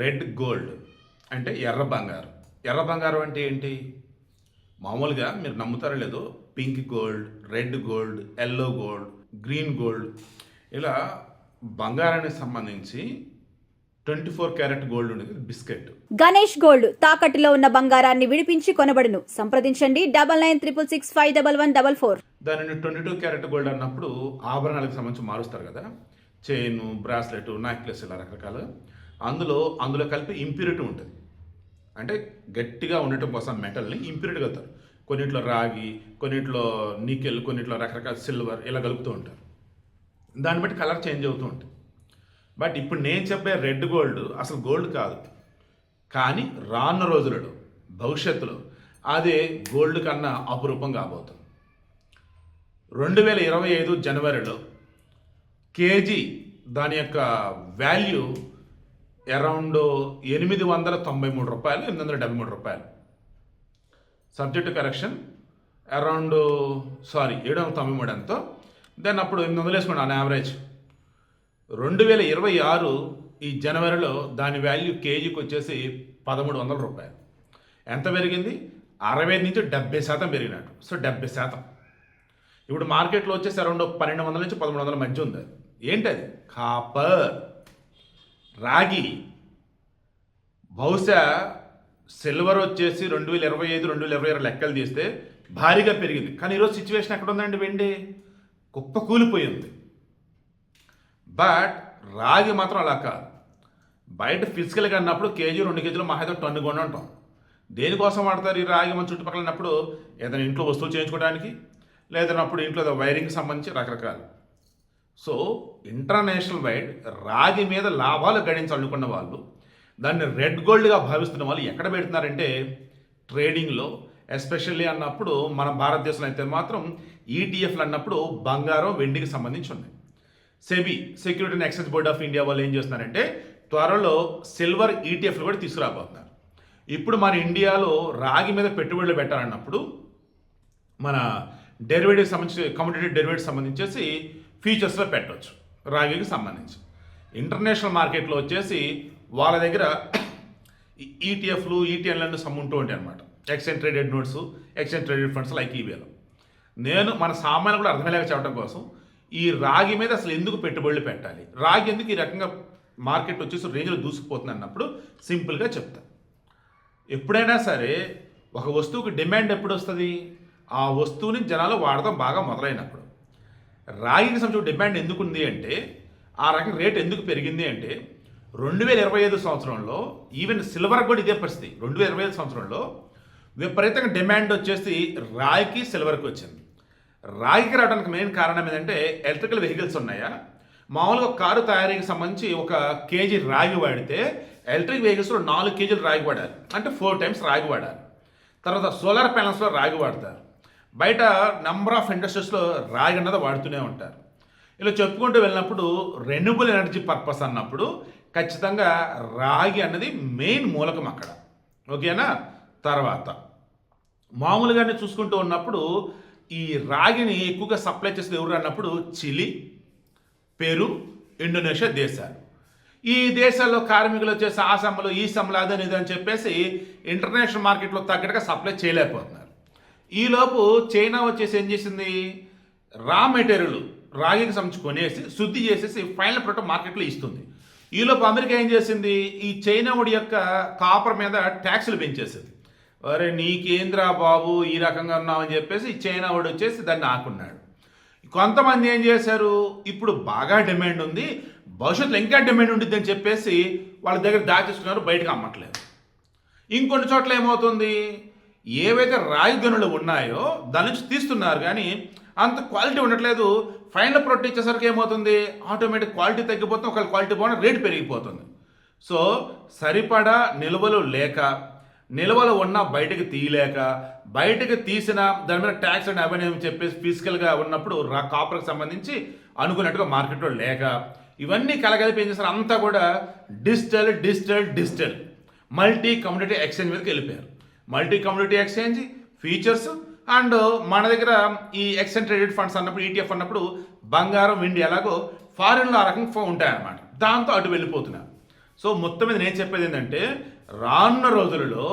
Red gold అంటే ఎర్ర బంగారం. ఎర్ర బంగారం అంటే ఏంటి? మామూలుగా మీరు నమ్ముతారో లేదో pink gold, red gold, yellow gold, green gold ఇలా బంగారానికి సంబంధించి 24 క్యారెట్ గోల్డ్ ఉండేది బిస్కెట్. గణేష్ గోల్డ్ తాకట్టులో ఉన్న బంగారాన్ని విడిపించి కొనబడును. సంప్రదించండి 9966611144. దానిని 22 క్యారెట్ గోల్డ్ అన్నప్పుడు ఆభరణాలకు సంబంధించి మారుస్తారు కదా, చైను, బ్రాస్లెట్, నెక్లెస్ ఇలా రకరకాలు. అందులో కలిపి ఇంప్యూరిటీ ఉంటుంది. అంటే గట్టిగా ఉండటం కోసం మెటల్ని ఇంప్యూరిటీ కలుపుతారు. కొన్నిట్లో రాగి, కొన్నిట్లో నికెల్, కొన్నిట్లో రకరకాల సిల్వర్ ఇలా కలుపుతూ ఉంటారు. దాన్ని బట్టి కలర్ చేంజ్ అవుతూ ఉంటుంది. బట్ ఇప్పుడు నేను చెప్పే రెడ్ గోల్డ్ అసలు గోల్డ్ కాదు, కానీ రానున్న రోజులలో భవిష్యత్తులో అదే గోల్డ్ కన్నా అపురూపం కాబోతుంది. 2025 జనవరిలో కేజీ దాని యొక్క వాల్యూ అరౌండ్ 893 రూపాయలు, 873 రూపాయలు. సబ్జెక్ట్ కరెక్షన్ అరౌండ్ 793 ఎంతో. దెన్ అప్పుడు 800 వేసుకోండి ఆన్ యావరేజ్. 2026 ఈ జనవరిలో దాని వాల్యూ కేజీకి వచ్చేసి 1300 రూపాయలు. ఎంత పెరిగింది? 65 నుంచి 70% పెరిగినట్టు. సో 70%. ఇప్పుడు మార్కెట్లో వచ్చేసి అరౌండ్ 1200 నుంచి 1300 మధ్య ఉంది. అది ఏంటది? కాపర్, రాగి. బహుశా సిల్వర్ వచ్చేసి 2025, 2026 లెక్కలు తీస్తే భారీగా పెరిగింది. కానీ ఈరోజు సిచ్యువేషన్ ఎక్కడ ఉందండి? వెండి కుప్ప కూలిపోయింది. బట్ రాగి మాత్రం అలా కాదు. బయట ఫిజికల్గా అన్నప్పుడు కేజీ 2 కేజీలు మహా టన్ను కొని ఉంటాం. దేనికోసం వాడతారు ఈ రాగి? మన చుట్టుపక్కల ఉన్నప్పుడు ఏదైనా ఇంట్లో వస్తువులు చేయించుకోవడానికి, లేదన్నప్పుడు ఇంట్లో వైరింగ్కి సంబంధించి రకరకాలు. సో ఇంటర్నేషనల్ వైడ్ రాగి మీద లాభాలు గడించాలనుకున్న వాళ్ళు, దాన్ని రెడ్ గోల్డ్గా భావిస్తున్న వాళ్ళు ఎక్కడ పెడుతున్నారంటే ట్రేడింగ్లో. ఎస్పెషల్లీ అన్నప్పుడు మన భారతదేశంలో అయితే మాత్రం ఈటీఎఫ్లు అన్నప్పుడు బంగారం, వెండికి సంబంధించి ఉన్నాయి. SEBI, security and exchange board of India వాళ్ళు ఏం చేస్తున్నారంటే త్వరలో సిల్వర్ ఈటీఎఫ్లు కూడా తీసుకురాబోతున్నారు. ఇప్పుడు మన ఇండియాలో రాగి మీద పెట్టుబడులు పెట్టాలన్నప్పుడు మన డెరివేటివ్ సంబంధించి, కమోడిటీ డెరివేటివ్ సంబంధించేసి ఫ్యూచర్స్లో పెట్టవచ్చు. రాగికి సంబంధించి ఇంటర్నేషనల్ మార్కెట్లో వచ్చేసి వాళ్ళ దగ్గర ఈటీఎఫ్లు, ఈటీఎన్లను సమ్ముంటూ ఉంటాయి అనమాట. Exchange traded notes, exchange traded funds like ఈవేలో. నేను మన సామాన్లు కూడా అర్థమయ్యేలాగా చెప్పడం కోసం ఈ రాగి మీద అసలు ఎందుకు పెట్టుబడులు పెట్టాలి, రాగి ఎందుకు ఈ రకంగా మార్కెట్ వచ్చేసి రేంజ్లో దూసుకుపోతుంది అన్నప్పుడు సింపుల్గా చెప్తాను. ఎప్పుడైనా సరే ఒక వస్తువుకి డిమాండ్ ఎప్పుడు వస్తుంది? ఆ వస్తువుని జనాలు వాడటం బాగా మొదలైనప్పుడు. రాగికి సంబంధించిన డిమాండ్ ఎందుకు ఉంది అంటే, ఆ రకంగా రేట్ ఎందుకు పెరిగింది అంటే 2025 సంవత్సరంలో ఈవెన్ సిల్వర్ కూడా ఇదే పరిస్థితి. 2025 సంవత్సరంలో విపరీతంగా డిమాండ్ వచ్చేసి రాగికి, సిల్వర్కి వచ్చింది. రాగికి రావడానికి మెయిన్ కారణం ఏంటంటే ఎలక్ట్రికల్ వెహికల్స్ ఉన్నాయా. మామూలుగా కారు తయారీకి సంబంధించి 1 కేజీ రాగి వాడితే ఎలక్ట్రిక్ వెహికల్స్లో 4 కేజీలు రాగి వాడాలి, అంటే 4 టైమ్స్ రాగి వాడాలి. తర్వాత సోలార్ ప్యానల్స్లో రాగి వాడతారు. బయట నెంబర్ ఆఫ్ ఇండస్ట్రీస్లో రాగి అన్నది వాడుతూనే ఉంటారు. ఇలా చెప్పుకుంటూ వెళ్ళినప్పుడు రెన్యూబుల్ ఎనర్జీ పర్పస్ అన్నప్పుడు ఖచ్చితంగా రాగి అన్నది మెయిన్ మూలకం అక్కడ. ఓకేనా? తర్వాత మామూలుగానే చూసుకుంటూ ఉన్నప్పుడు ఈ రాగిని ఎక్కువగా సప్లై చేసేది ఎవరు అన్నప్పుడు చిలీ, పెరు, ఇండోనేషియా దేశాలు. ఈ దేశాల్లో కార్మికులు వచ్చేసి ఆ సమ్మలు, ఈ సమ్మలు, అదని ఇదని చెప్పేసి ఇంటర్నేషనల్ మార్కెట్లో తగ్గట్టుగా సప్లై చేయలేకపోతున్నారు. ఈలోపు చైనా వచ్చేసి ఏం చేసింది? రా మెటీరియల్ రాగికి సంబంధించి కొనేసి శుద్ధి చేసేసి ఫైనల్ ప్రొడక్ట్ మార్కెట్లో ఇస్తుంది. ఈలోపు అమెరికా ఏం చేసింది? ఈ చైనా వాడి యొక్క కాపర్ మీద ట్యాక్సులు పెంచేసింది. అరే నీకేంద్రా బాబు ఈ రకంగా ఉన్నామని చెప్పేసి చైనా వాడు వచ్చేసి దాన్ని ఆకున్నాడు. కొంతమంది ఏం చేశారు? ఇప్పుడు బాగా డిమాండ్ ఉంది, భవిష్యత్తులో ఇంకా డిమాండ్ ఉంటుంది అని చెప్పేసి వాళ్ళ దగ్గర దాచేసుకున్నారు, బయటకు అమ్మట్లేదు. ఇంకొన్ని చోట్ల ఏమవుతుంది? ఏవైతే రాగి గనులు ఉన్నాయో దాని నుంచి తీస్తున్నారు, కానీ అంత క్వాలిటీ ఉండట్లేదు. ఫైనల్ ప్రొడక్ట్ ఇచ్చేసరికి ఏమవుతుంది? ఆటోమేటిక్ క్వాలిటీ తగ్గిపోతుంది, ఒకవేళ క్వాలిటీ బాగుంటే రేటు పెరిగిపోతుంది. సో సరిపడా నిల్వలు లేక, నిల్వలు ఉన్నా బయటకు తీయలేక, బయటకు తీసిన దాని మీద ట్యాక్స్ అండ్ అవన్నీ చెప్పేసి ఫిజికల్గా ఉన్నప్పుడు కాపర్కి సంబంధించి అనుకున్నట్టుగా మార్కెట్లో లేక, ఇవన్నీ కలగలిపి ఏం చేస్తారు? అంతా కూడా డిజిటల్ మల్టీ కమ్యూనిటీ ఎక్స్చేంజ్ మీదకి వెళ్ళిపోయారు. Multi community exchange, features and మన దగ్గర ఈ ఎక్స్చేంజ్ ట్రేడెడ్ ఫండ్స్ అన్నప్పుడు, ఈటీఎఫ్ అన్నప్పుడు బంగారం, వెండి ఎలాగో ఫారిన్లో ఆ రకంగా ఉంటాయన్నమాట. దాంతో అటు వెళ్ళిపోతున్నారు. సో మొత్తం మీద నేను చెప్పేది ఏంటంటే రానున్న రోజులలో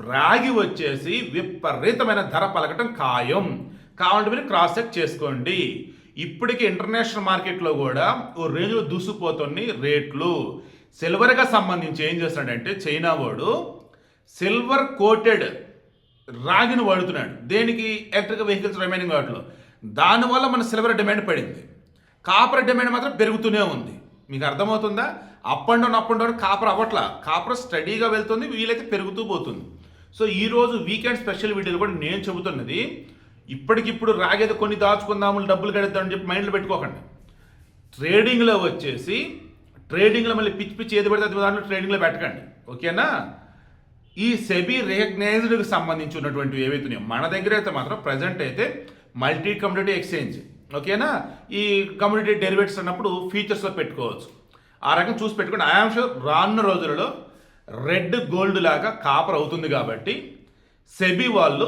రాగి వచ్చేసి విపరీతమైన ధర పలకటం ఖాయం. కావాలంటే మీరు క్రాస్ చెక్ చేసుకోండి. ఇప్పటికీ ఇంటర్నేషనల్ మార్కెట్లో కూడా ఓ రేంజ్లో దూసుకుపోతుంది రేట్లు. సిల్వర్గా సంబంధించి ఏం చేస్తున్నాడంటే చైనా వాడు సిల్వర్ కోటెడ్ రాగిని వాడుతున్నాడు. దేనికి? ఎలక్ట్రిక్ వెహికల్స్ రిమైనింగ్ వాటిలో. దానివల్ల మన సిల్వర్ డిమాండ్ పడింది. కాపర్ డిమాండ్ మాత్రం పెరుగుతూనే ఉంది. మీకు అర్థమవుతుందా? అప్ అండ్ డౌన్ కాపర్ అవ్వట్లా. కాపర్ స్టడీగా వెళ్తుంది, వీలైతే పెరుగుతూ పోతుంది. సో ఈరోజు వీకెండ్ స్పెషల్ వీడియోలు కూడా నేను చెబుతున్నది, ఇప్పటికిప్పుడు రాగేది కొన్ని దాచుకుందాము, డబ్బులు కడతామని చెప్పి మైండ్లో పెట్టుకోకండి. ట్రేడింగ్లో వచ్చేసి ట్రేడింగ్లో మళ్ళీ పిచ్చి ఏది పడితే అది దాంట్లో ట్రేడింగ్లో పెట్టకండి. ఓకేనా? ఈ సెబీ రికగ్నైజ్డ్కి సంబంధించి ఉన్నటువంటి ఏవైతున్నాయో మన దగ్గర అయితే మాత్రం ప్రజెంట్ అయితే మల్టీ కమ్యూనిటీ ఎక్స్చేంజ్. ఓకేనా? ఈ కమ్యూనిటీ డెరివేటివ్స్ అన్నప్పుడు ఫీచర్స్లో పెట్టుకోవచ్చు. ఆ రకం చూసి పెట్టుకోండి. ఐఆమ్ షూర్ రానున్న రోజులలో రెడ్ గోల్డ్ లాగా కాపర్ అవుతుంది కాబట్టి సెబీ వాళ్ళు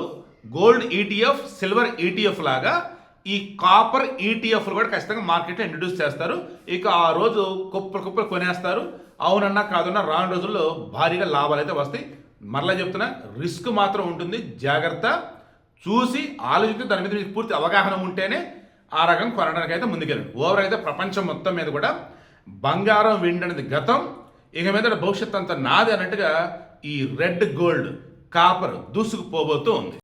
గోల్డ్ ఈటీఎఫ్, సిల్వర్ ఈటీఎఫ్ లాగా ఈ కాపర్ ఈటీఎఫ్లు కూడా ఖచ్చితంగా మార్కెట్లో ఇంట్రడ్యూస్ చేస్తారు. ఇక ఆ రోజు కుప్పలు కొనేస్తారు. అవునన్నా కాదన్నా రాను రోజుల్లో భారీగా లాభాలు అయితే వస్తాయి. మరలా చెప్తున్నా, రిస్క్ మాత్రం ఉంటుంది. జాగ్రత్త. చూసి ఆలోచించి దాని మీద మీకు పూర్తి అవగాహన ఉంటేనే ఆ రకం కొనడానికి అయితే ముందుకెళ్ళండి. ఓవర్ అయితే ప్రపంచం మొత్తం మీద కూడా బంగారం, వెండి అనేది గతం, ఇక మీద భవిష్యత్ అంతా నాది అన్నట్టుగా ఈ రెడ్ గోల్డ్, కాపర్ దూసుకుపోబోతూ ఉంది.